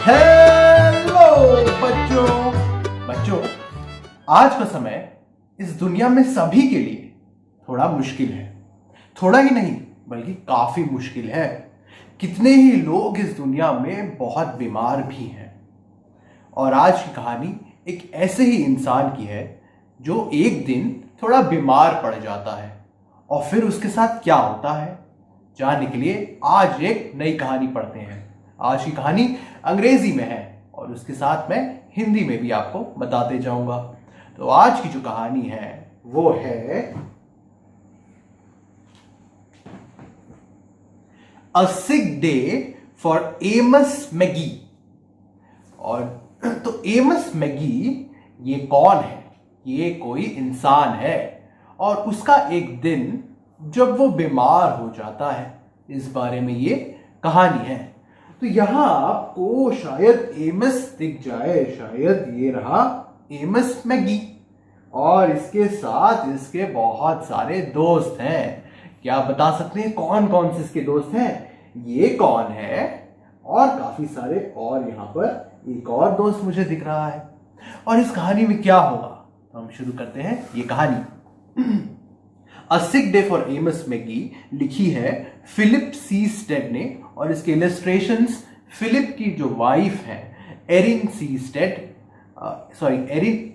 Hello बच्चों। बच्चों, आज का समय इस दुनिया में सभी के लिए थोड़ा मुश्किल है। थोड़ा ही नहीं बल्कि काफी मुश्किल है। कितने ही लोग इस दुनिया में बहुत बीमार भी हैं। और आज की कहानी एक ऐसे ही इंसान की है जो एक दिन थोड़ा बीमार पड़ जाता है और फिर उसके साथ क्या होता है जानने के लिए आज एक नई कहानी पढ़ते हैं। आज की कहानी अंग्रेजी में है और उसके साथ मैं हिंदी में भी आपको बताते जाऊंगा। तो आज की जो कहानी है वो है अ sick day for Amos Maggi. और तो एमस मैगी ये कौन है? ये कोई इंसान है और उसका एक दिन जब वो बीमार हो जाता है, इस बारे में ये कहानी है। तो यहां आपको शायद एमस दिख जाए, शायद ये रहा एमस मैगी और इसके साथ इसके बहुत सारे दोस्त हैं। क्या आप बता सकते हैं कौन कौन से इसके दोस्त हैं? ये कौन है? और काफी सारे, और यहाँ पर एक और दोस्त मुझे दिख रहा है। और इस कहानी में क्या होगा तो हम शुरू करते हैं ये कहानी। A sick day for Amos Maggi लिखी है फिलिप सी स्टेड ने और इसके इलस्ट्रेशंस फिलिप की जो वाइफ है एरिन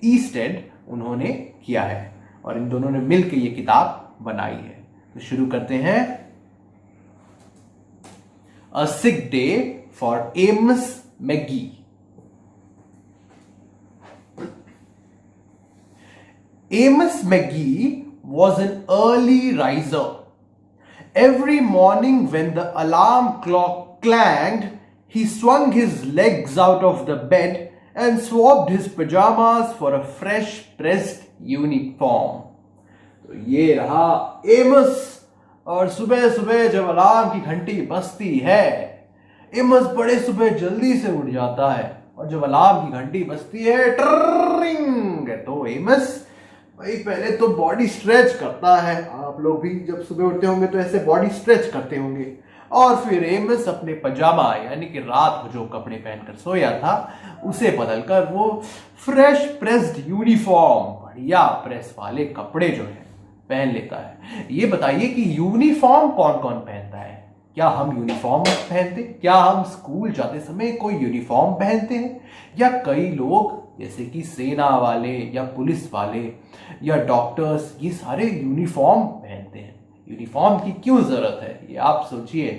ईस्टेड उन्होंने किया है और इन दोनों ने मिलकर ये किताब बनाई है। तो शुरू करते हैं। A sick day for Amos McGee. Amos McGee was an early riser. Every morning when the alarm clock clanged, he swung his legs out of the bed and swapped his pajamas for a fresh pressed uniform. तो ये रहा एमस। और सुबह सुबह जब alarm की घंटी बजती है, एमस बड़े सुबह जल्दी से उठ जाता है और जब अलार्म की घंटी बजती है ट्रिंग, तो एमस भाई पहले तो बॉडी स्ट्रेच करता है। आप लोग भी जब सुबह उठते होंगे तो ऐसे बॉडी स्ट्रेच करते होंगे। और फिर एमस अपने पजामा यानी कि रात को जो कपड़े पहनकर सोया था उसे बदलकर वो फ्रेश प्रेस्ड यूनिफॉर्म, बढ़िया प्रेस वाले कपड़े जो है पहन लेता है। ये बताइए कि यूनिफॉर्म कौन कौन पहनता है? क्या हम यूनिफॉर्म पहनते? क्या हम स्कूल जाते समय कोई यूनिफॉर्म पहनते हैं? या कई लोग जैसे कि सेना वाले या पुलिस वाले या डॉक्टर्स ये सारे यूनिफॉर्म पहनते हैं। यूनिफॉर्म की क्यों जरूरत है ये आप सोचिए।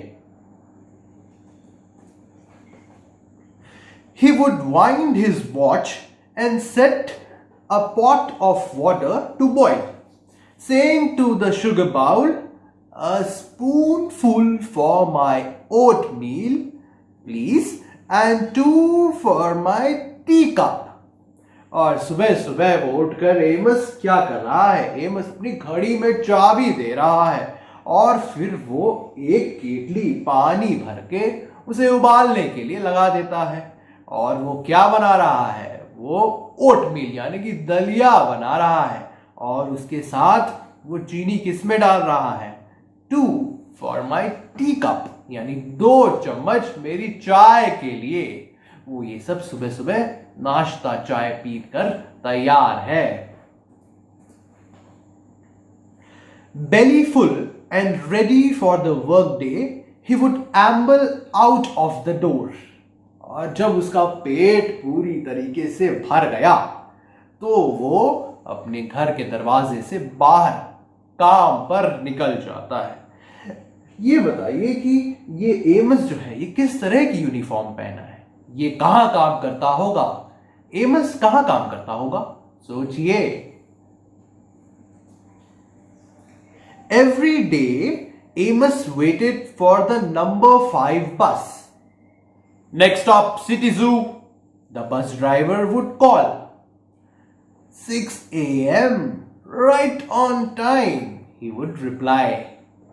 He would wind his watch and set a pot of water to boil, saying to the sugar bowl, "A spoonful for my oatmeal, please, and two for my teacup." और सुबह सुबह वो उठकर एमस क्या कर रहा है? एमस अपनी घड़ी में चाबी दे रहा है और फिर वो एक केतली पानी भर के उसे उबालने के लिए लगा देता है। और वो क्या बना रहा है? वो ओटमील यानी कि दलिया बना रहा है और उसके साथ वो चीनी किस में डाल रहा है? 2 for my teacup यानी 2 चम्मच मेरी चाय के लिए। वो ये सब सुबह सुबह नाश्ता चाय पीकर तैयार है। Belly full and ready for the work day, he would amble out of the door. और जब उसका पेट पूरी तरीके से भर गया तो वो अपने घर के दरवाजे से बाहर काम पर निकल जाता है। ये बताइए कि ये एमस जो है ये किस तरह की यूनिफॉर्म पहना है? ये कहां काम करता होगा? एमस कहां काम करता होगा? सोचिए। Every day Amos waited for the number 5 bus. Next stop city zoo. The bus driver would call 6 a.m. right on time, he would reply.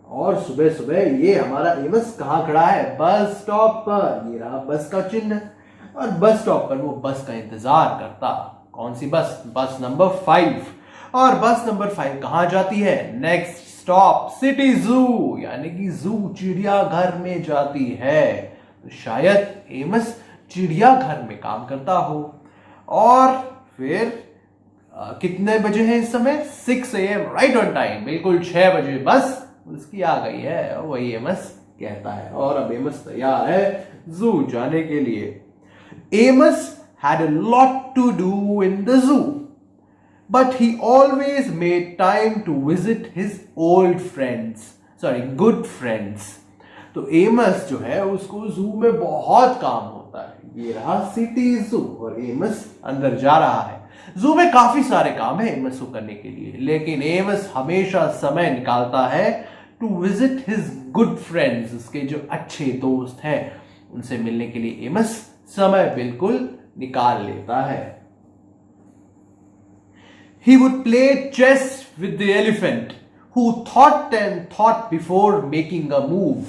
और सुबह सुबह ये हमारा एमस कहाँ खड़ा है? बस स्टॉप पर। ये रहा बस का चिन्ह और बस स्टॉप पर वो बस का इंतजार करता। कौन सी बस? बस नंबर 5। और बस नंबर 5 कहाँ जाती है? नेक्स्ट स्टॉप सिटी जू यानी कि जू चिड़ियाघर में जाती है। तो शायद एमस चिड़ियाघर में काम करता हो। और फिर कितने बजे हैं इस समय? 6 AM, राइट ऑन टाइम, बिल्कुल 6 बजे बस उसकी आ गई है, वही एमस कहता है। और अब एमस तैयार है जू जाने के लिए। AIIMS had a lot to do in the zoo, but he always made time to visit his good friends. तो एमस जो है उसको जू में बहुत काम होता है। ये रहा सिटी जू और एमस अंदर जा रहा है। जू में काफी सारे काम है एमस को करने के लिए, लेकिन एमस हमेशा समय निकालता है to visit his good friends. उसके जो अच्छे दोस्त हैं उनसे मिलने के लिए एमस समय बिल्कुल निकाल लेता है। He would play chess with the elephant, who thought and thought before making a move.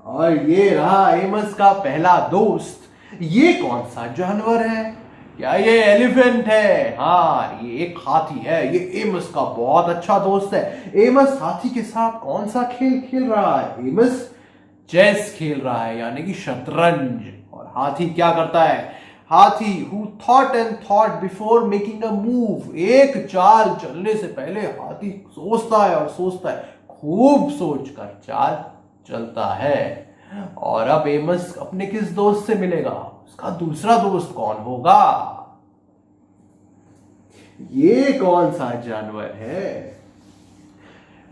और ये रहा एमस का पहला दोस्त। ये कौन सा जानवर है? क्या ये एलिफेंट है? हाँ, ये एक हाथी है। ये एमस का बहुत अच्छा दोस्त है। एमस हाथी के साथ कौन सा खेल खेल रहा है? एमस चेस खेल रहा है, यानी कि शतरंज। और हाथी क्या करता है? हाथी who thought and thought before making a move, एक चाल चलने से पहले हाथी सोचता है और सोचता है, खूब सोचकर चाल चलता है। और अब एमस अपने किस दोस्त से मिलेगा? उसका दूसरा दोस्त कौन होगा? ये कौन सा जानवर है?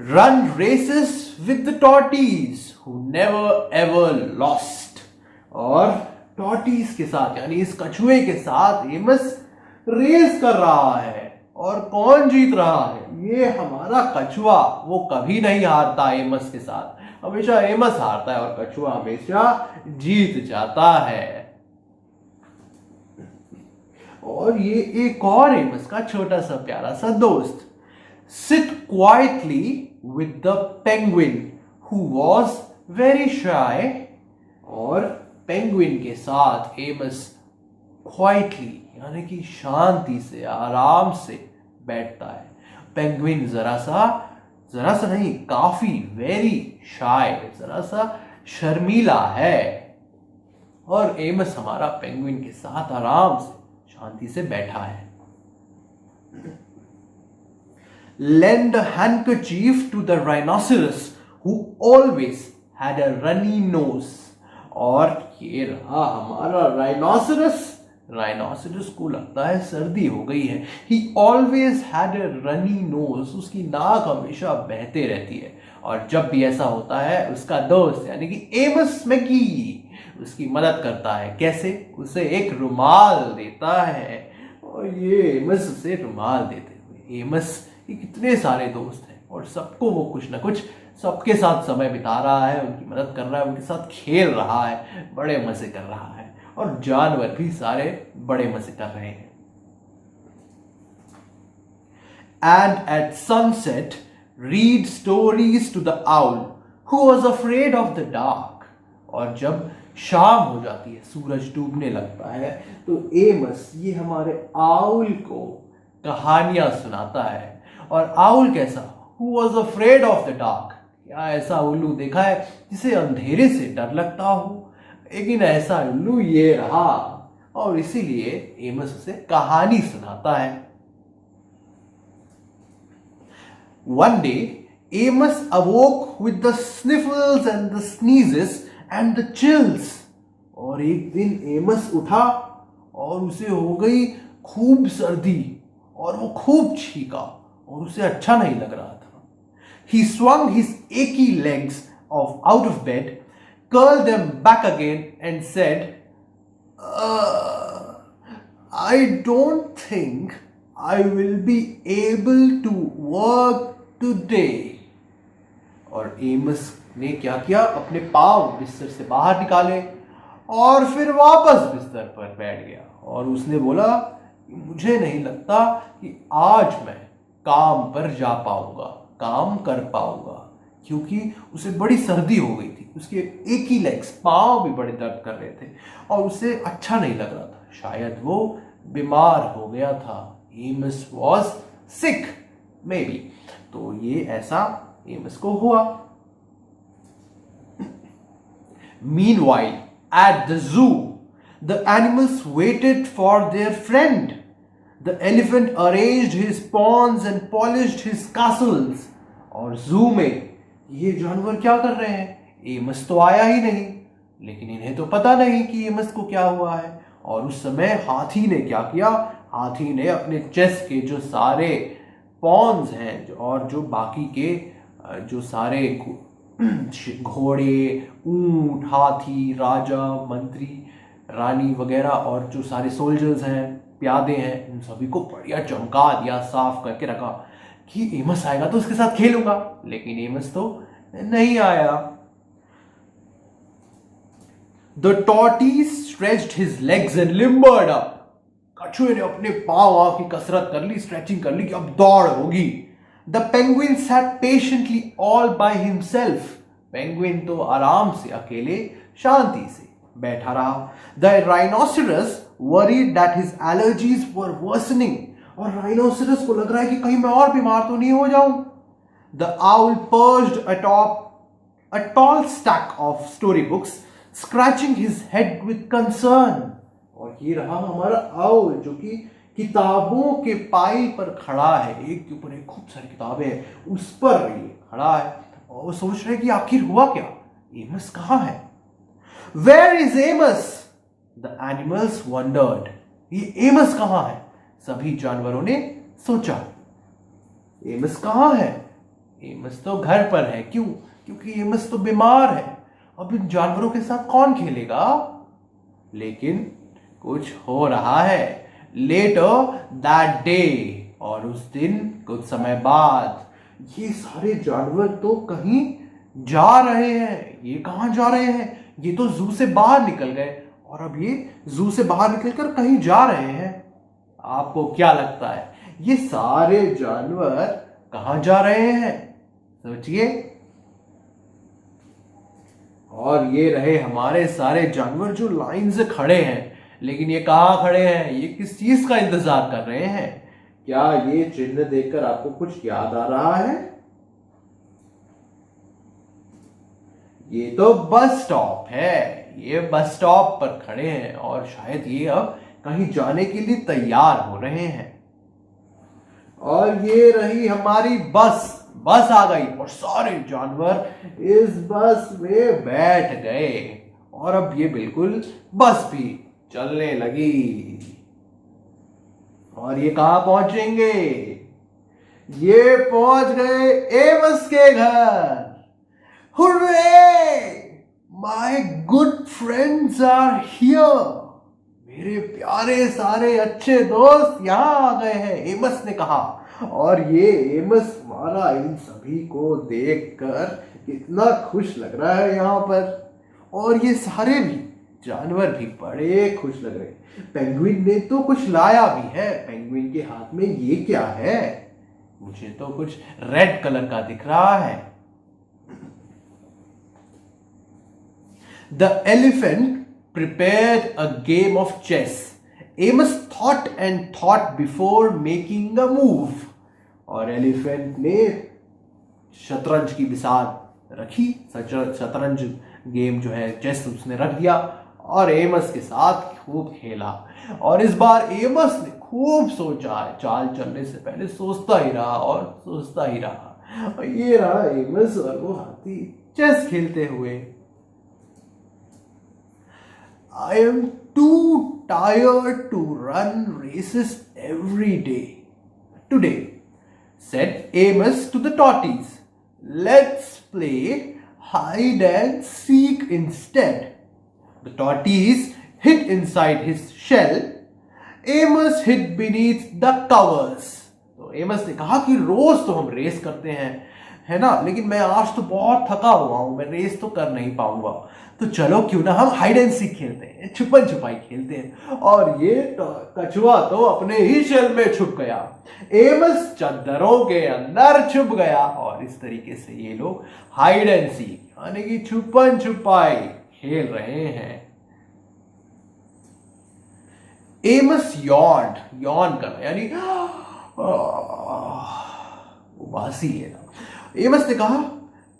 Run races with the tortoise who never ever lost. और टॉर्टिस के साथ, यानी इस कछुए के साथ एमस रेस कर रहा है। और कौन जीत रहा है? ये हमारा कछुआ। वो कभी नहीं हारता एमस के साथ, हमेशा एमस हारता है और कछुआ हमेशा जीत जाता है। और ये एक और एमस का छोटा सा प्यारा सा दोस्त। Sit quietly with the penguin who was very shy. और पेंगुइन के साथ एमस क्वाइटली, यानी कि शांति से, आराम से बैठता है। पेंगुइन जरा सा नहीं, काफी वेरी शाय, जरा सा शर्मीला है। और एमस हमारा पेंगुइन के साथ आराम से, शांति से बैठा है। Lend a handkerchief to the rhinoceros who always had a runny nose. और ये रहा हमारा राइनोसरस को लगता है सर्दी हो गई है। He always had a runny nose, उसकी नाक हमेशा बहते रहती है। और जब भी ऐसा होता है उसका दोस्त यानी कि एमस मैगी उसकी मदद करता है। कैसे? उसे एक रुमाल देता है। और ये एमस उसे रुमाल देते हुए, एमस के कितने सारे दोस्त हैं और सबको वो कुछ ना कुछ, सबके साथ समय बिता रहा है, उनकी मदद कर रहा है, उनके साथ खेल रहा है, बड़े मजे कर रहा है। और जानवर भी सारे बड़े मजे कर रहे हैं। And at sunset, read stories to the owl who was afraid of the dark. और जब शाम हो जाती है, सूरज डूबने लगता है, तो एमस ये हमारे आउल को कहानियां सुनाता है। और आउल कैसा? Who was afraid of the dark. क्या ऐसा उल्लू देखा है जिसे अंधेरे से डर लगता हो? लेकिन ऐसा उल्लू ये रहा, और इसीलिए एमस उसे कहानी सुनाता है। One day, Amos awoke with the sniffles and the sneezes and the chills. और एक दिन एमस उठा और उसे हो गई खूब सर्दी और वो खूब छींका और उसे अच्छा नहीं लग रहा था। He swung his achy legs out of bed, curled them back again and said, I don't think I will be able to work today. और एमस ने क्या किया? अपने पांव बिस्तर से बाहर निकाले और फिर वापस बिस्तर पर बैठ गया। और उसने बोला, मुझे नहीं लगता कि आज मैं काम पर जा पाऊंगा, काम कर पाऊंगा, क्योंकि उसे बड़ी सर्दी हो गई थी। उसके एक ही लेग्स, पांव भी बड़े दर्द कर रहे थे और उसे अच्छा नहीं लग रहा था। शायद वो बीमार हो गया था। Amos was sick maybe. तो ये ऐसा एमस को हुआ। Meanwhile, at the zoo, The animals waited for their friend. The elephant arranged his pawns and polished his castles. और जू में ये जानवर क्या कर रहे हैं? एमस तो आया ही नहीं, लेकिन इन्हें तो पता नहीं कि एमस को क्या हुआ है। और उस समय हाथी ने क्या किया? हाथी ने अपने चेस के जो सारे पॉन्स हैं और जो बाकी के जो सारे घोड़े, ऊंट, हाथी, राजा, मंत्री, रानी वगैरह और जो सारे सोल्जर्स हैं, प्यादे हैं, उन सभी को बढ़िया चमका दिया, साफ करके रखा कि एमस आएगा तो उसके साथ खेलूंगा। लेकिन एमस तो नहीं आया। The tortoise stretched his legs and limbered up. कछुए ने अपने पांव की कसरत कर ली, स्ट्रेचिंग कर ली कि अब दौड़ होगी। The penguin sat patiently all by himself. Penguin तो आराम से अकेले शांति से बैठा रहा। The rhinoceros worried that his allergies were worsening. और राइनोसेरस को लग रहा है कि कहीं मैं और बीमार तो नहीं हो जाऊं। The owl perched atop a tall stack of storybooks, scratching his head with concern. और ये रहा हमारा आउल जो कि किताबों के पाई पर खड़ा है, एक के ऊपर एक खूब सारी किताबें हैं, उस पर ये खड़ा है और वो सोच रहे कि आखिर हुआ क्या, एमस कहाँ है? Where is Amos? The animals wondered. ये एमस कहाँ है? सभी जानवरों ने सोचा, एमस कहाँ है? एमस तो घर पर है। क्यों? क्योंकि एमस तो बीमार है। अब इन जानवरों के साथ कौन खेलेगा? लेकिन कुछ हो रहा है। Later that day, और उस दिन कुछ समय बाद ये सारे जानवर तो कहीं जा रहे हैं। ये कहाँ जा रहे हैं? ये तो जू से बाहर निकल गए और अब ये जू से बाहर निकलकर कहीं जा रहे हैं। आपको क्या लगता है ये सारे जानवर कहाँ जा रहे हैं? सोचिए। और ये रहे हमारे सारे जानवर जो लाइन से खड़े हैं। लेकिन ये कहाँ खड़े हैं? ये किस चीज का इंतजार कर रहे हैं? क्या ये चिन्ह देखकर आपको कुछ याद आ रहा है? ये तो बस स्टॉप है। ये बस स्टॉप पर खड़े हैं और शायद ये अब कहीं जाने के लिए तैयार हो रहे हैं। और ये रही हमारी बस। बस आ गई और सारे जानवर इस बस में बैठ गए और अब ये बिल्कुल बस भी चलने लगी। और ये कहां पहुंचेंगे? ये पहुंच गए एमस के घर। Hurray! My good friends are here. मेरे प्यारे सारे अच्छे दोस्त यहां आ गए हैं, एमस ने कहा। और ये एमस हमारा इन सभी को देखकर कितना खुश लग रहा है यहां पर। और ये सारे भी जानवर भी बड़े खुश लग रहे हैं। पेंगुइन ने तो कुछ लाया भी है। पेंगुइन के हाथ में ये क्या है? मुझे तो कुछ रेड कलर का दिख रहा है। The elephant prepared a game of chess. Amos thought and thought before making a move. और एलिफेंट ने शतरंज की बिसात रखी। शतरंज गेम जो है, चेस, उसने रख दिया और एमस के साथ खूब खेला। और इस बार एमस ने खूब सोचा, चाल चलने से पहले सोचता ही रहा और सोचता ही रहा। और ये रहा एमस और वो हाथी चेस खेलते हुए। I am too tired to run races every day. Today, said Amos to the tortoise, let's play hide and seek instead. The tortoise hid inside his shell. Amos hid beneath the covers. तो एमस ने कहा कि रोज तो हम race करते हैं, है ना, लेकिन मैं आज तो बहुत थका हुआ हूं, मैं रेस तो कर नहीं पाऊंगा। तो चलो क्यों ना हम हाइड एंड सीक खेलते हैं, छुपन छुपाई खेलते हैं। और ये कछुआ तो अपने ही शेल में छुप गया। एमस चद्दरों के अंदर छुप गया और इस तरीके से ये लोग हाइड एंड सीक यानी कि छुपन छुपाई खेल रहे हैं। एमस यॉन करना यानी उबासी है ना। एमस ने कहा,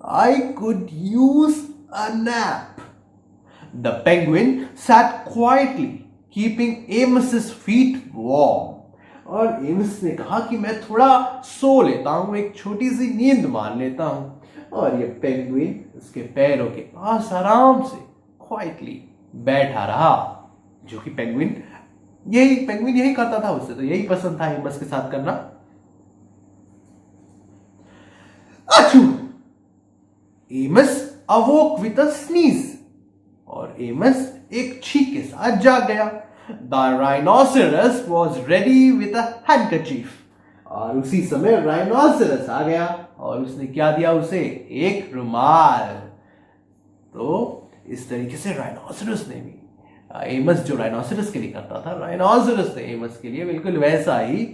I could use a nap. The penguin sat quietly, keeping Amos's feet warm. और एमस ने कहा कि मैं थोड़ा सो लेता हूं, एक छोटी सी नींद मार लेता हूं। और ये पेंगुइन उसके पैरों के पास आराम से क्वाइटली बैठा रहा, जो कि पेंगुइन यही करता था, उससे तो यही पसंद था एमस के साथ करना। Achoo! Amos awoke with a sneeze, और एमस एक छींक के साथ जाग गया। The rhinoceros was ready with a handkerchief, और उसी समय राइनोसेरस आ गया और उसने क्या दिया उसे? एक रुमाल। तो इस तरीके से राइनोसेरस ने भी एमस जो राइनोसेरस के लिए करता था, राइनोसेरस ने एमस के लिए बिल्कुल वैसा ही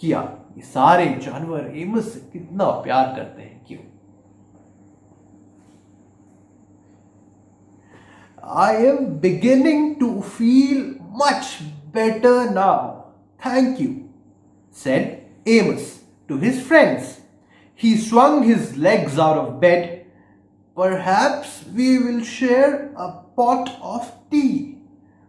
किया। ये सारे जानवर एमस से कितना प्यार करते हैं, क्यों? I am beginning to feel much better now. Thank you, said Amos to his friends. He swung his legs out of bed. Perhaps we will share a pot of tea.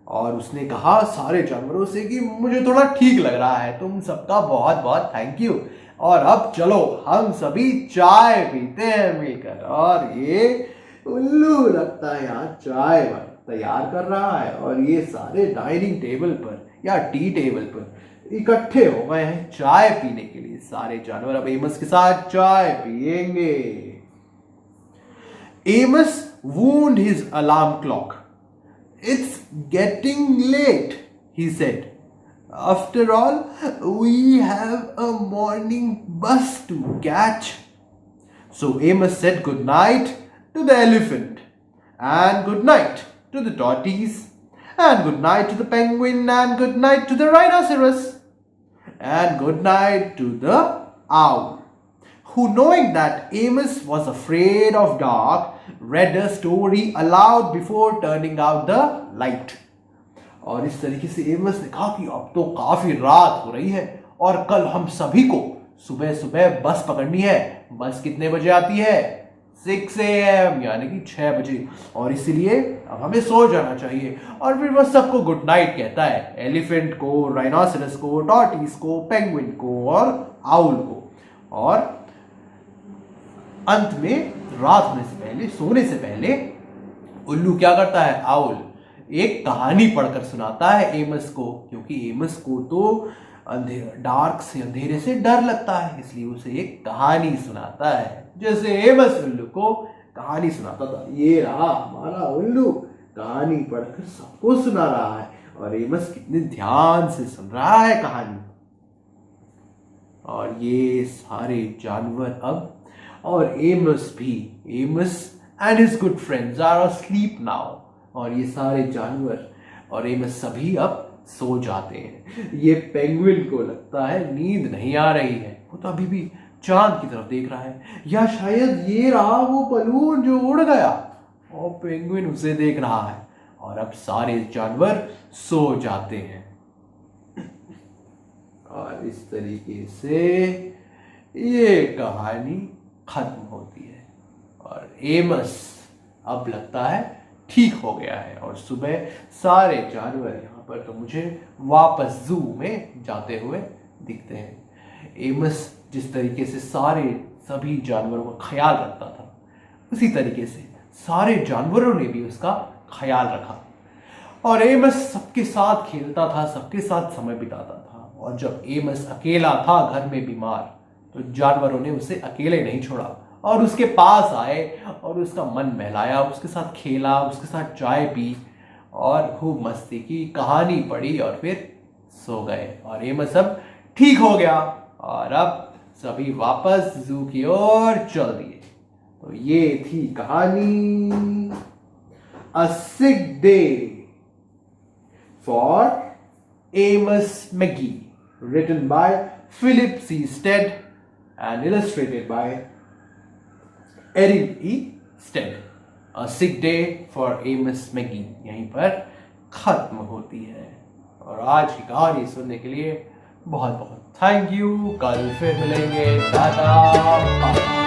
और उसने कहा सारे जानवरों से कि मुझे थोड़ा ठीक लग रहा है, तुम सबका बहुत बहुत थैंक यू, और अब चलो हम सभी चाय पीते हैं मिलकर। और ये उल्लू लगता है यहाँ चाय तैयार कर रहा है, और ये सारे डाइनिंग टेबल पर या टी टेबल पर इकट्ठे हो गए हैं चाय पीने के लिए। सारे जानवर अब एमस के साथ चाय पिएंगे। AIIMS wound his alarm clock. It's getting late, he said. After all, we have a morning bus to catch. So Amos said good night to the elephant, and good night to the tortoise, and good night to the penguin, and good night to the rhinoceros, and good night to the owl, who, knowing that Amos was afraid of dark, read a story aloud before turning out the light. और इस तरीके से एमस ने कहा कि अब तो काफी रात हो रही है और कल हम सभी को सुबह सुबह बस पकड़नी है। बस कितने बजे आती है? 6 AM, यानी कि 6 बजे, और इसीलिए अब हमें सो जाना चाहिए। और फिर वह सबको गुड नाइट कहता है, एलिफेंट को, राइनोसेरस को, टॉर्टिस को, पेंगुइन को और आउल को। और अंत में रात होने से पहले, सोने से पहले उल्लू क्या करता है? आउल एक कहानी पढ़कर सुनाता है एमस को, क्योंकि एमस को तो डार्क से, अंधेरे से डर लगता है, इसलिए उसे एक कहानी सुनाता है, जैसे एमस उल्लू को कहानी सुनाता था। ये रहा हमारा उल्लू कहानी पढ़कर सबको सुना रहा है, और एमस कितने ध्यान से सुन रहा है कहानी। और ये सारे जानवर अब, और एमस भी, Amos and his good friends are asleep now, और ये सारे जानवर और एमस सभी अब सो जाते हैं। ये पेंगुइन को लगता है नींद नहीं आ रही है, वो तो अभी भी चांद की तरफ देख रहा है, या शायद ये रहा वो बलून जो उड़ गया और पेंगुइन उसे देख रहा है। और अब सारे जानवर सो जाते हैं, और इस तरीके से ये कहानी खत्म होती है। और एमस अब लगता है ठीक हो गया है, और सुबह सारे जानवर यहाँ पर तो मुझे वापस जू में जाते हुए दिखते हैं। एमस जिस तरीके से सभी जानवरों का ख्याल रखता था, उसी तरीके से सारे जानवरों ने भी उसका ख्याल रखा, और एमस सबके साथ खेलता था, सबके साथ समय बिताता था। और जब एमस अकेला था घर में बीमार, तो जानवरों ने उसे अकेले नहीं छोड़ा, और उसके पास आए और उसका मन बहलाया, उसके साथ खेला, उसके साथ चाय पी और खूब मस्ती की, कहानी पढ़ी, और फिर सो गए। और एमस अब ठीक हो गया, और अब सभी वापस जू की ओर चल दिए। तो ये थी कहानी a sick day for Amos McGee, written by Philip C. Stead and illustrated by Erin E. Stead. A sick day for Amos Maggie यहीं पर खत्म होती है। और आज की कहानी सुनने के लिए बहुत बहुत थैंक यू। कल फिर मिलेंगे। टाटा।